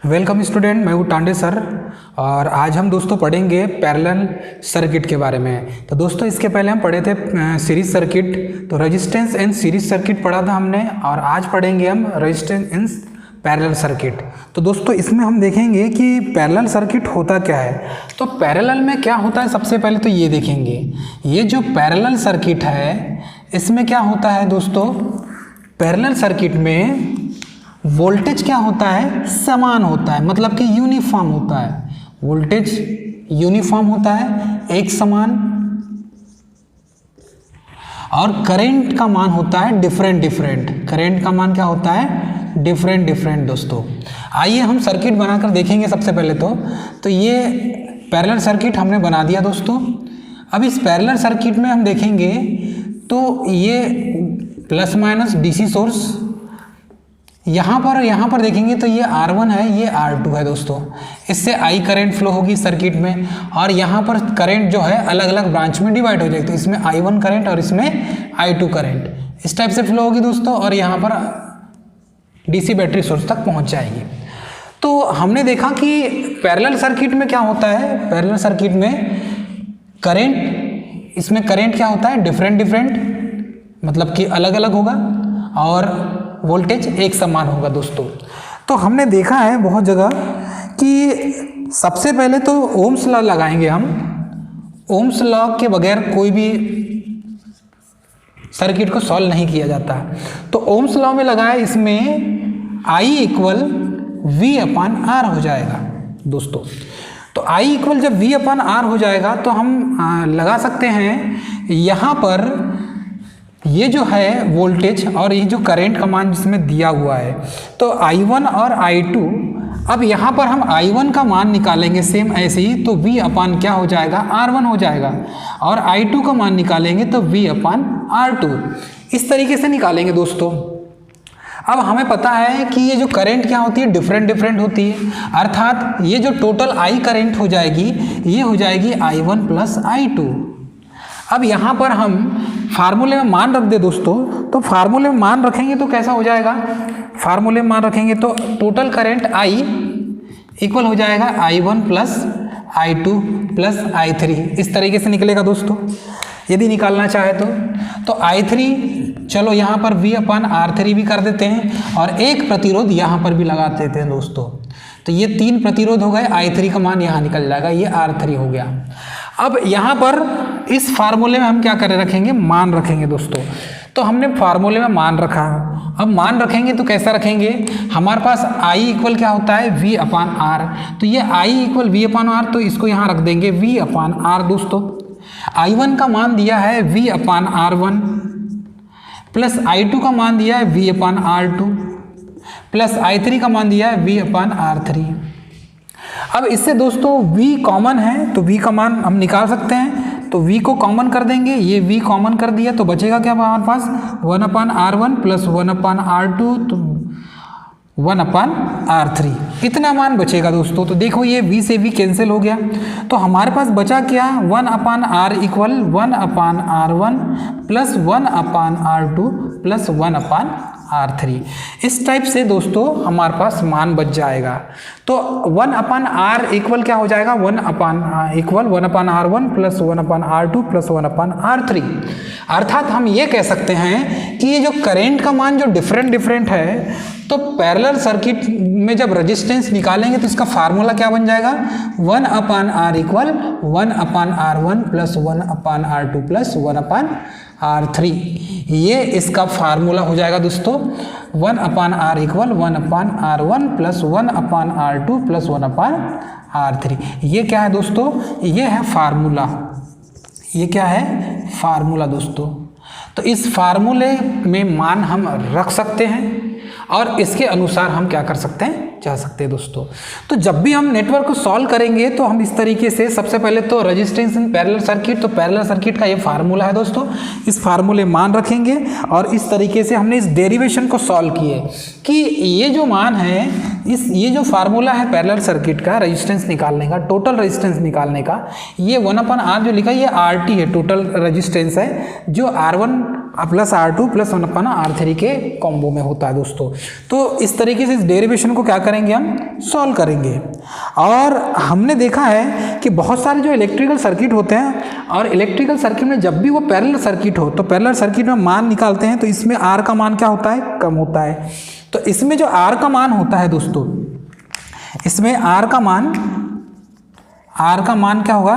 Welcome student, मैं हूँ Tande sir और आज हम दोस्तों पढ़ेंगे पैरेलल सर्किट के बारे में। तो दोस्तों इसके पहले हम पढ़े थे सीरीज सर्किट, तो रेजिस्टेंस एंड सीरीज सर्किट पढ़ा था हमने और आज पढ़ेंगे हम रेजिस्टेंस एंड पैरेलल सर्किट। तो दोस्तों इसमें हम देखेंगे कि पैरेलल सर्किट होता क्या है। तो पैरेलल में क्या होता है, सबसे पहले तो ये देखेंगे, ये जो पैरेलल सर्किट है इसमें क्या होता है दोस्तों, पैरेलल सर्किट में वोल्टेज क्या होता है, समान होता है, मतलब कि यूनिफॉर्म होता है। वोल्टेज यूनिफॉर्म होता है, एक समान, और करंट का मान होता है डिफरेंट डिफरेंट। करंट का मान क्या होता है, डिफरेंट डिफरेंट। दोस्तों आइए हम सर्किट बनाकर देखेंगे। सबसे पहले तो ये पैरेलल सर्किट हमने बना दिया दोस्तों। अब इस पैरेलल सर्किट में हम देखेंगे तो ये प्लस माइनस डीसी सोर्स, यहाँ पर देखेंगे तो ये R1 है, ये R2 है दोस्तों। इससे I करंट फ्लो होगी सर्किट में, और यहाँ पर करंट जो है अलग अलग ब्रांच में डिवाइड हो जाएगी। तो इसमें I1 करंट और इसमें I2 करंट इस टाइप से फ्लो होगी दोस्तों, और यहाँ पर डीसी बैटरी सोर्स तक पहुँच जाएगी। तो हमने देखा कि पैरेलल सर्किट में क्या होता है, पैरेलल सर्किट में करंट, इसमें करंट क्या होता है, डिफरेंट डिफरेंट, मतलब कि अलग अलग होगा, और वोल्टेज एक समान होगा दोस्तों। तो हमने देखा है बहुत जगह कि सबसे पहले तो ओम्स लॉ लगाएंगे हम। ओम्स लॉ के बगैर कोई भी सर्किट को सॉल्व नहीं किया जाता। तो ओम्स लॉ में लगाया, इसमें I equal V upon R हो जाएगा दोस्तों। तो I इक्वल जब V अपान R हो जाएगा तो हम लगा सकते हैं यहाँ पर ये जो है वोल्टेज और ये जो करंट का मान जिसमें दिया हुआ है, तो I1 और I2। अब यहाँ पर हम I1 का मान निकालेंगे सेम ऐसे ही, तो V अपान क्या हो जाएगा, R1 हो जाएगा, और I2 का मान निकालेंगे तो V अपान R2। इस तरीके से निकालेंगे दोस्तों। अब हमें पता है कि ये जो करंट क्या होती है, डिफरेंट डिफरेंट होती है, अर्थात ये जो टोटल I करंट हो जाएगी ये हो जाएगी I1 प्लस I2। अब यहाँ पर हम फार्मूले में मान रख दे दोस्तों। तो फार्मूले में मान रखेंगे तो कैसा हो जाएगा, फार्मूले में मान रखेंगे तो टोटल करंट I इक्वल हो जाएगा I1 plus I2 plus I3। इस तरीके से निकलेगा दोस्तों यदि निकालना चाहे तो I3 चलो यहाँ पर V अपान R3 भी कर देते हैं, और एक प्रतिरोध यहाँ पर भी लगा देते हैं दोस्तों। तो ये 3 प्रतिरोध हो गए, I3 का मान यहाँ निकल जाएगा, ये R3 हो गया। अब यहाँ पर इस फार्मूले में हम क्या कर रखेंगे, मान रखेंगे दोस्तों। तो हमने फार्मूले में मान रखा, अब मान रखेंगे तो कैसा रखेंगे, हमारे पास I इक्वल क्या होता है, V अपान R। तो ये I equal V upon R, तो इसको यहाँ रख देंगे V अपान R दोस्तों। I1 का मान दिया है V अपान R1, प्लस I2 का मान दिया है V अपान R2, प्लस I3 का मान दिया है V अपान R3। अब इससे दोस्तों V कॉमन है, तो V का मान हम निकाल सकते हैं। तो V को कॉमन कर देंगे, ये V कॉमन कर दिया, तो बचेगा क्या हमारे पास, 1 अपान R1 प्लस 1 अपान R2, तो 1 अपान R3, इतना मान बचेगा दोस्तों। तो देखो ये V से V कैंसिल हो गया, तो हमारे पास बचा क्या, 1 अपान R इक्वल 1 अपान R1 प्लस 1 अपान R2 प्लस 1 अपान R3। इस टाइप से दोस्तों हमारे पास मान बच जाएगा। तो 1 अपान R इक्वल क्या हो जाएगा, 1 अपान इक्वल 1 अपान R1 प्लस 1 अपान R2 प्लस 1 अपान R3। अर्थात हम ये कह सकते हैं कि ये जो करंट का मान जो डिफरेंट डिफरेंट है, तो पैरेलल सर्किट में जब रेजिस्टेंस निकालेंगे तो इसका फार्मूला क्या बन जाएगा, 1 अपान R इक्वल 1 अपान R1 प्लस 1 अपान R2 प्लस 1 अपान R3। ये इसका फार्मूला हो जाएगा दोस्तों, 1 अपान R इक्वल 1 अपान R1 प्लस 1 अपान R2 प्लस 1 अपान R3। ये क्या है दोस्तों, ये है फार्मूला, ये क्या है फार्मूला दोस्तों। तो इस फार्मूले में मान हम रख सकते हैं और इसके अनुसार हम क्या कर सकते हैं, जा सकते हैं दोस्तों। तो जब भी हम नेटवर्क को सॉल्व करेंगे तो हम इस तरीके से, सबसे पहले तो रेजिस्टेंस इन पैरेलल सर्किट, तो पैरेलल सर्किट का ये फार्मूला है दोस्तों, इस फार्मूले मान रखेंगे और इस तरीके से हमने इस डेरिवेशन को सॉल्व किए कि ये जो मान है, ये जो फार्मूला है पैरेलल सर्किट का रेजिस्टेंस निकालने का, टोटल रेजिस्टेंस निकालने का, ये 1 अपान R जो लिखा है ये RT है, टोटल रेजिस्टेंस है, जो R1 plus R2 plus 1/R3 के कॉम्बो में होता है दोस्तों। तो इस तरीके से इस डेरिवेशन को क्या करेंगे, हम सॉल्व करेंगे। और हमने देखा है कि बहुत सारे जो इलेक्ट्रिकल सर्किट होते हैं, और इलेक्ट्रिकल सर्किट में जब भी वो पैरेलल सर्किट हो तो पैरेलल सर्किट में मान निकालते हैं तो इसमें R का मान क्या होता है, कम होता है। तो इसमें जो R का मान होता है दोस्तों, इसमें R का मान क्या होगा,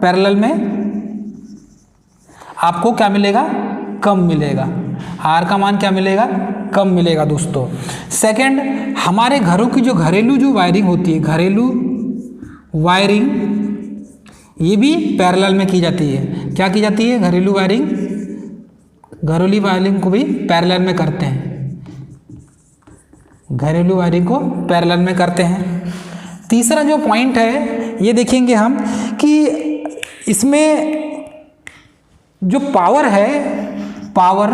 पैरेलल में आपको क्या मिलेगा, कम मिलेगा। R का मान क्या मिलेगा, कम मिलेगा दोस्तों। सेकंड, हमारे घरों की जो घरेलू वायरिंग होती है, घरेलू वायरिंग, ये भी पैरेलल में की जाती है। क्या की जाती है, घरेलू वायरिंग को भी पैरेलल में करते हैं, घरेलू वायरिंग को पैरेलल में करते हैं। तीसरा जो पॉइंट है ये देखेंगे हम कि इसमें जो पावर है, पावर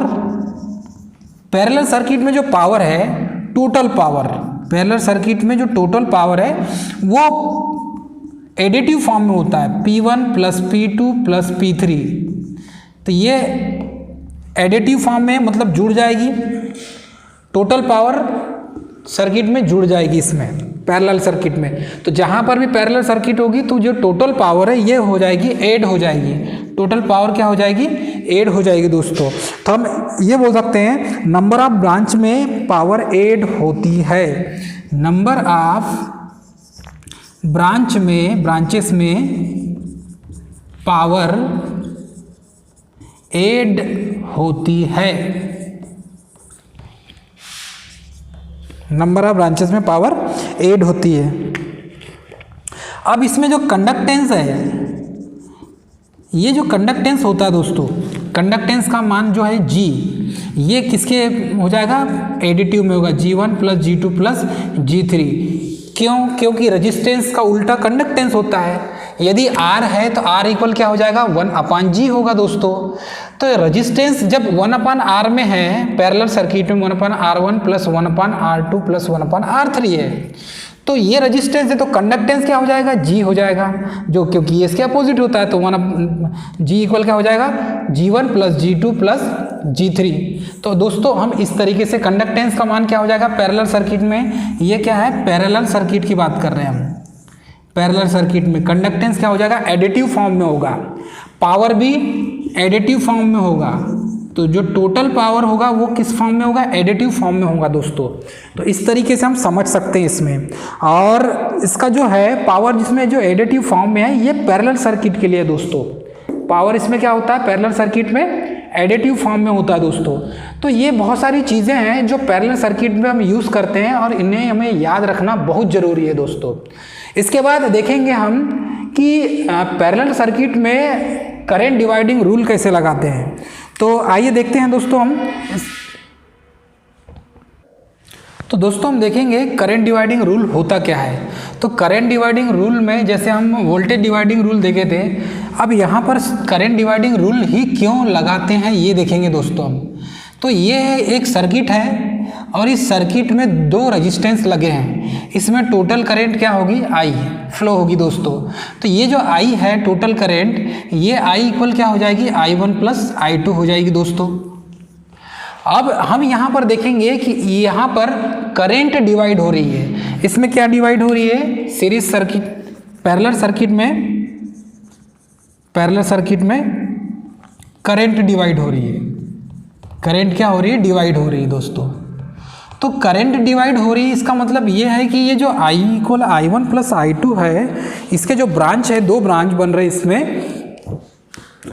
पैरेलल सर्किट में जो पावर है, टोटल पावर, पैरेलल सर्किट में जो टोटल पावर है वो एडिटिव फॉर्म में होता है, P1 plus P2 plus P3। तो ये एडिटिव फॉर्म में मतलब जुड़ जाएगी, टोटल पावर सर्किट में जुड़ जाएगी इसमें, पैरेलल सर्किट में। तो जहाँ पर भी पैरेलल सर्किट होगी तो जो टोटल पावर है ये हो जाएगी, ऐड हो जाएगी, टोटल पावर क्या हो जाएगी, ऐड हो जाएगी दोस्तों। तो हम ये बोल सकते हैं नंबर ऑफ ब्रांच में पावर ऐड होती है, नंबर ऑफ ब्रांचेस में पावर ऐड होती है, नंबर ऑफ ब्रांचेस में पावर ऐड होती है। अब इसमें जो कंडक्टेंस है, ये जो कंडक्टेंस होता है दोस्तों, कंडक्टेंस का मान जो है G, ये किसके हो जाएगा, एडिटिव में होगा, G1 plus G2 plus G3। क्यों, क्योंकि रेजिस्टेंस का उल्टा कंडक्टेंस होता है। यदि R है तो R इक्वल क्या हो जाएगा, 1/G होगा दोस्तों। तो रेजिस्टेंस जब 1/R में है, पैरेलल सर्किट में 1/R1 plus 1/R2 plus 1/R3 है, तो ये रेजिस्टेंस है तो कंडक्टेंस क्या हो जाएगा, G हो जाएगा, जो क्योंकि ये इसके अपोजिट होता है। तो G इक्वल क्या हो जाएगा, G1 plus G2 plus G3। तो दोस्तों हम इस तरीके से कंडक्टेंस का मान क्या हो जाएगा पैरेलल सर्किट में, ये क्या है, पैरेलल सर्किट की बात कर रहे हैं हम। पैरेलल सर्किट में कंडक्टेंस क्या हो जाएगा, एडिटिव फॉर्म में होगा, पावर भी एडिटिव फॉर्म में होगा। तो जो टोटल पावर होगा वो किस फॉर्म में होगा, एडिटिव फॉर्म में होगा दोस्तों। तो इस तरीके से हम समझ सकते हैं इसमें। और इसका जो है पावर जिसमें जो एडिटिव फॉर्म में है, ये पैरेलल सर्किट के लिए दोस्तों। पावर इसमें क्या होता है, पैरेलल सर्किट में एडिटिव फॉर्म में होता है दोस्तों। तो ये बहुत सारी चीज़ें हैं जो पैरेलल सर्किट में हम यूज़ करते हैं और इन्हें हमें याद रखना बहुत ज़रूरी है दोस्तों। इसके बाद देखेंगे हम कि पैरेलल सर्किट में करंट डिवाइडिंग रूल कैसे लगाते हैं। तो आइए देखते हैं दोस्तों हम। तो दोस्तों हम देखेंगे करंट डिवाइडिंग रूल होता क्या है। तो करंट डिवाइडिंग रूल में जैसे हम वोल्टेज डिवाइडिंग रूल देखे थे, अब यहाँ पर करंट डिवाइडिंग रूल ही क्यों लगाते हैं ये देखेंगे दोस्तों हम। तो ये एक सर्किट है और इस सर्किट में दो रेजिस्टेंस लगे हैं, इसमें टोटल करंट क्या होगी, I फ्लो होगी दोस्तों। तो ये जो I है टोटल करंट, ये I इक्वल क्या हो जाएगी, I1 प्लस I2 हो जाएगी दोस्तों। अब हम यहाँ पर देखेंगे कि यहाँ पर करंट डिवाइड हो रही है। इसमें क्या डिवाइड हो रही है, सीरीज सर्किट, पैरेलल सर्किट में करंट डिवाइड हो रही है। करंट क्या हो रही है, डिवाइड हो रही है दोस्तों। तो करंट डिवाइड हो रही है, इसका मतलब ये है कि ये जो I equal I1 plus I2 है, इसके जो ब्रांच है, दो ब्रांच बन रहे इसमें,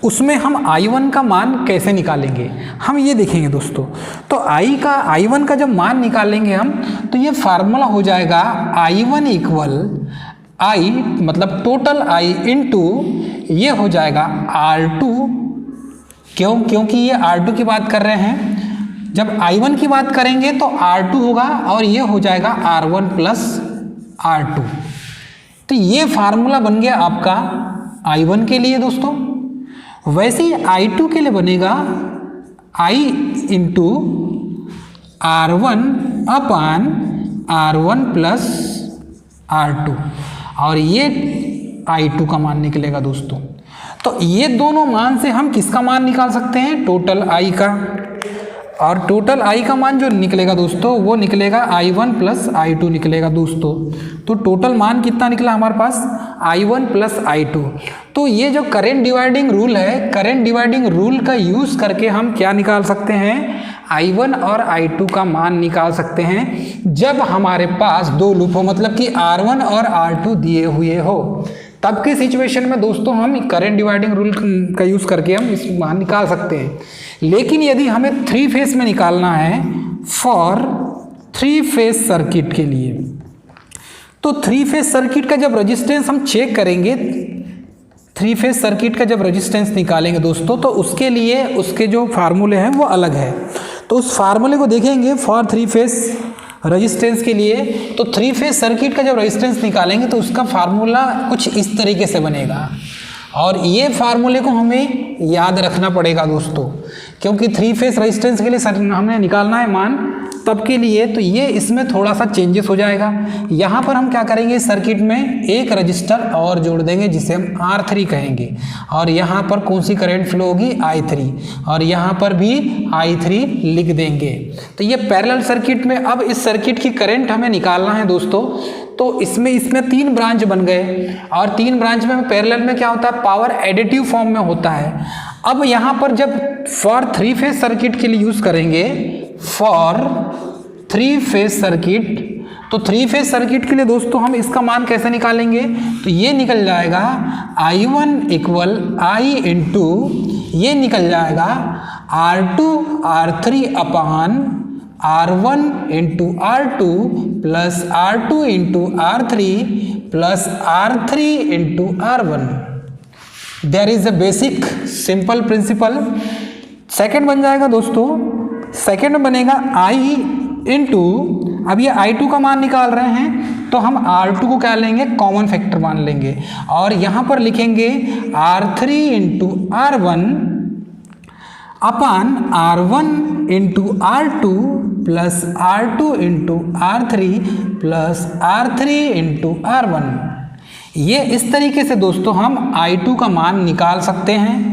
उसमें हम I1 का मान कैसे निकालेंगे, हम ये देखेंगे दोस्तों। तो I1 का जब मान निकालेंगे हम, तो ये फार्मूला हो जाएगा I1 इक्वल I मतलब टोटल I इंटू ये हो जाएगा R2। क्योंकि ये R2 की बात कर रहे हैं, जब I1 की बात करेंगे तो R2 होगा और ये हो जाएगा R1 प्लस R2। तो ये फार्मूला बन गया आपका I1 के लिए दोस्तों। वैसे ही I2 के लिए बनेगा I into R1 upon R1 plus R2 और ये I2 का मान निकलेगा दोस्तों। तो ये दोनों मान से हम किसका मान निकाल सकते हैं? टोटल आई का। और टोटल आई का मान जो निकलेगा दोस्तों वो निकलेगा I1 प्लस I2 निकलेगा दोस्तों। तो टोटल मान कितना निकला हमारे पास? I1 plus I2। तो ये जो करेंट डिवाइडिंग रूल है, करेंट डिवाइडिंग रूल का यूज़ करके हम क्या निकाल सकते हैं? I1 और I2 का मान निकाल सकते हैं जब हमारे पास दो लूप हो, मतलब कि R1 और R2 दिए हुए हो। तब के सिचुएशन में दोस्तों हम करंट डिवाइडिंग रूल का यूज़ करके हम इस मान निकाल सकते हैं। लेकिन यदि हमें 3 फेस में निकालना है फॉर 3 फेस सर्किट के लिए, तो 3 फेस सर्किट का जब रेजिस्टेंस हम चेक करेंगे, 3 फेस सर्किट का जब रेजिस्टेंस निकालेंगे दोस्तों, तो उसके लिए उसके जो फार्मूले हैं वो अलग है। तो उस फार्मूले को देखेंगे फॉर 3 फेस रेजिस्टेंस के लिए। तो 3 फेस सर्किट का जब रेजिस्टेंस निकालेंगे तो उसका फार्मूला कुछ इस तरीके से बनेगा, और ये फार्मूले को हमें याद रखना पड़ेगा दोस्तों, क्योंकि 3 फेस रेजिस्टेंस के लिए हमें निकालना है मान तब के लिए। तो ये इसमें थोड़ा सा चेंजेस हो जाएगा। यहाँ पर हम क्या करेंगे, सर्किट में एक रजिस्टर और जोड़ देंगे जिसे हम R3 कहेंगे, और यहाँ पर कौन सी करंट फ्लो होगी? I3, और यहाँ पर भी I3 लिख देंगे। तो ये पैरेलल सर्किट में अब इस सर्किट की करंट हमें निकालना है दोस्तों। तो इसमें 3 ब्रांच बन गए, और 3 ब्रांच में पैरेलल में क्या होता है? पावर एडिटिव फॉर्म में होता है। अब यहाँ पर जब फॉर 3 फेस सर्किट के लिए यूज़ करेंगे, फॉर 3 फेस सर्किट, तो 3 फेस सर्किट के लिए दोस्तों हम इसका मान कैसे निकालेंगे? तो ये निकल जाएगा I1 इक्वल I इंटू, ये निकल जाएगा R2 R3 upon R1 into R2 plus R2 into R3 plus R3 into R1। There is a basic simple principle. Second बन जाएगा दोस्तों, सेकेंड में बनेगा I इंटू, अब ये I2 का मान निकाल रहे हैं तो हम R2 को क्या लेंगे? कॉमन फैक्टर मान लेंगे, और यहाँ पर लिखेंगे R3 इंटू R1 अपान R1 into R2 plus R2 into R3 plus R3 into R1। ये इस तरीके से दोस्तों हम I2 का मान निकाल सकते हैं।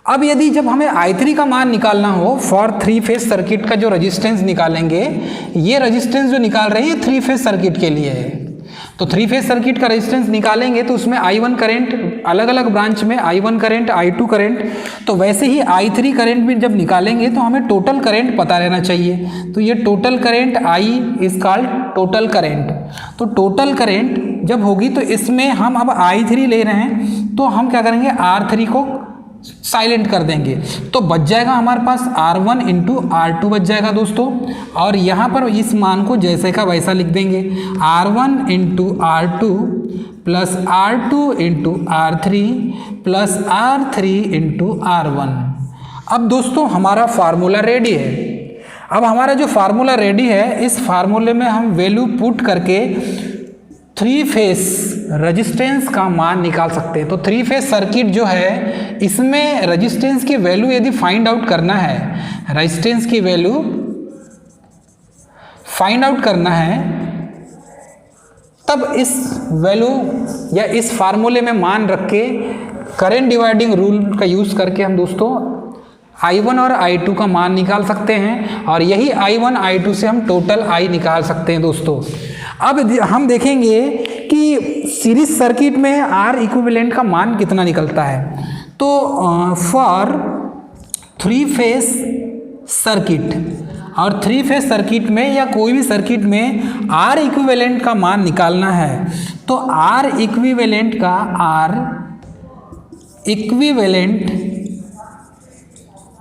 अब यदि जब हमें I3 का मान निकालना हो फॉर 3 फेस सर्किट का जो रेजिस्टेंस निकालेंगे, ये रेजिस्टेंस जो निकाल रहे हैं 3 फेस सर्किट के लिए है। तो 3 फेस सर्किट का रेजिस्टेंस निकालेंगे तो उसमें I1 करंट, अलग अलग ब्रांच में I1 करंट, I2 करंट, तो वैसे ही I3 करंट भी जब निकालेंगे तो हमें टोटल करंट पता रहना चाहिए। तो ये total current I is called total current. तो टोटल करंट जब होगी तो इसमें हम अब I3 ले रहे हैं, तो हम क्या करेंगे? R3 को साइलेंट कर देंगे, तो बच जाएगा हमारे पास R1 इंटू R2 बच जाएगा दोस्तों। और यहाँ पर इस मान को जैसे का वैसा लिख देंगे, R1 into R2 plus R2 into R3 plus R3 into R1। अब दोस्तों हमारा फार्मूला रेडी है। अब हमारा जो फार्मूला रेडी है, इस फार्मूले में हम वैल्यू पुट करके 3 फेस रेजिस्टेंस का मान निकाल सकते हैं। तो 3 फेस सर्किट जो है इसमें रेजिस्टेंस की वैल्यू यदि फाइंड आउट करना है, रेजिस्टेंस की वैल्यू फाइंड आउट करना है, तब इस वैल्यू या इस फार्मूले में मान रख के करंट डिवाइडिंग रूल का यूज़ करके हम दोस्तों I1 और I2 का मान निकाल सकते हैं, और यही I1 I2 से हम टोटल I निकाल सकते हैं दोस्तों। अब हम देखेंगे कि सीरीज सर्किट में R इक्विवेलेंट का मान कितना निकलता है। तो फॉर 3 फेस सर्किट, और 3 फेस सर्किट में या कोई भी सर्किट में R इक्विवेलेंट का मान निकालना है, तो R इक्विवेलेंट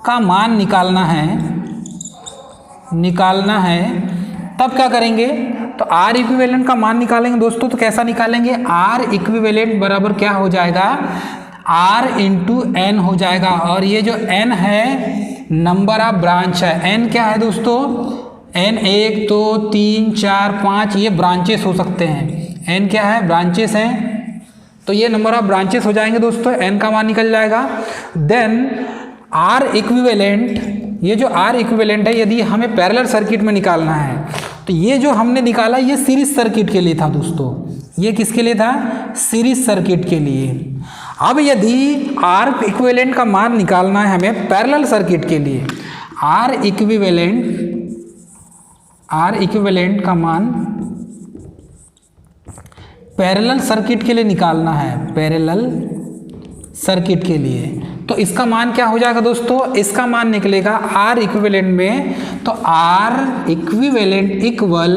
का मान निकालना है, तब क्या करेंगे? तो R इक्विवेलेंट का मान निकालेंगे दोस्तों। तो कैसा निकालेंगे? R इक्विवेलेंट बराबर क्या हो जाएगा? R इंटू N हो जाएगा, और ये जो N है नंबर ऑफ ब्रांच है। N क्या है दोस्तों? N 1 2 3 4 5 ये ब्रांचेस हो सकते हैं। N क्या है? ब्रांचेस हैं, तो ये नंबर ऑफ ब्रांचेस हो जाएंगे दोस्तों। N का मान निकल जाएगा। देन R इक्विवेलेंट, ये जो R इक्विवेलेंट है यदि हमें पैरेलल सर्किट में निकालना है, तो ये जो हमने निकाला ये सीरीज सर्किट के लिए था दोस्तों, ये किसके लिए था? सीरीज सर्किट के लिए। अब यदि आर इक्विवेलेंट का मान निकालना है हमें पैरेलल सर्किट के लिए, आर इक्विवेलेंट का मान पैरेलल सर्किट के लिए निकालना है, पैरेलल सर्किट के लिए, तो इसका मान क्या हो जाएगा दोस्तों? इसका मान निकलेगा आर इक्विवेलेंट में, तो आर इक्विवेलेंट इक्वल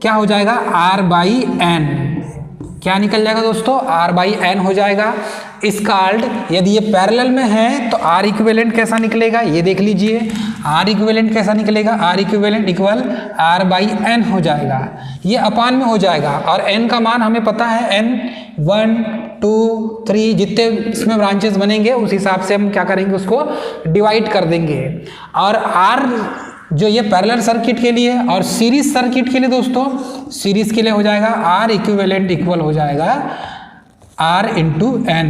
क्या हो जाएगा? R by n. क्या निकल जाएगा दोस्तों? आर बाई एन हो जाएगा। इस कार्ड यदि ये पैरेलल में है तो आर इक्विवेलेंट कैसा निकलेगा ये देख लीजिए। आर इक्विवेलेंट कैसा निकलेगा? R equivalent equal R by n हो जाएगा, ये अपान में हो जाएगा। और एन का मान हमें पता है, एन 1 2 3 जितने इसमें ब्रांचेस बनेंगे उस हिसाब से हम क्या करेंगे, उसको डिवाइड कर देंगे। और आर जो ये पैरेलल सर्किट के लिए और सीरीज सर्किट के लिए दोस्तों, सीरीज के लिए हो जाएगा आर इक्विवेलेंट इक्वल हो जाएगा आर इंटू एन।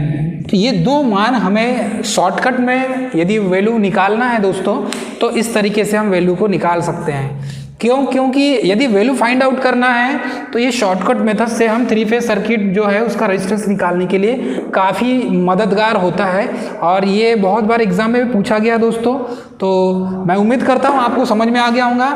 तो ये दो मान हमें शॉर्टकट में यदि वैल्यू निकालना है दोस्तों, तो इस तरीके से हम वैल्यू को निकाल सकते हैं। क्यों? क्योंकि यदि वैल्यू फाइंड आउट करना है तो ये शॉर्टकट मेथड से हम 3 फेज सर्किट जो है उसका रेजिस्टेंस निकालने के लिए काफ़ी मददगार होता है, और ये बहुत बार एग्जाम में भी पूछा गया दोस्तों। तो मैं उम्मीद करता हूँ आपको समझ में आ गया होगा।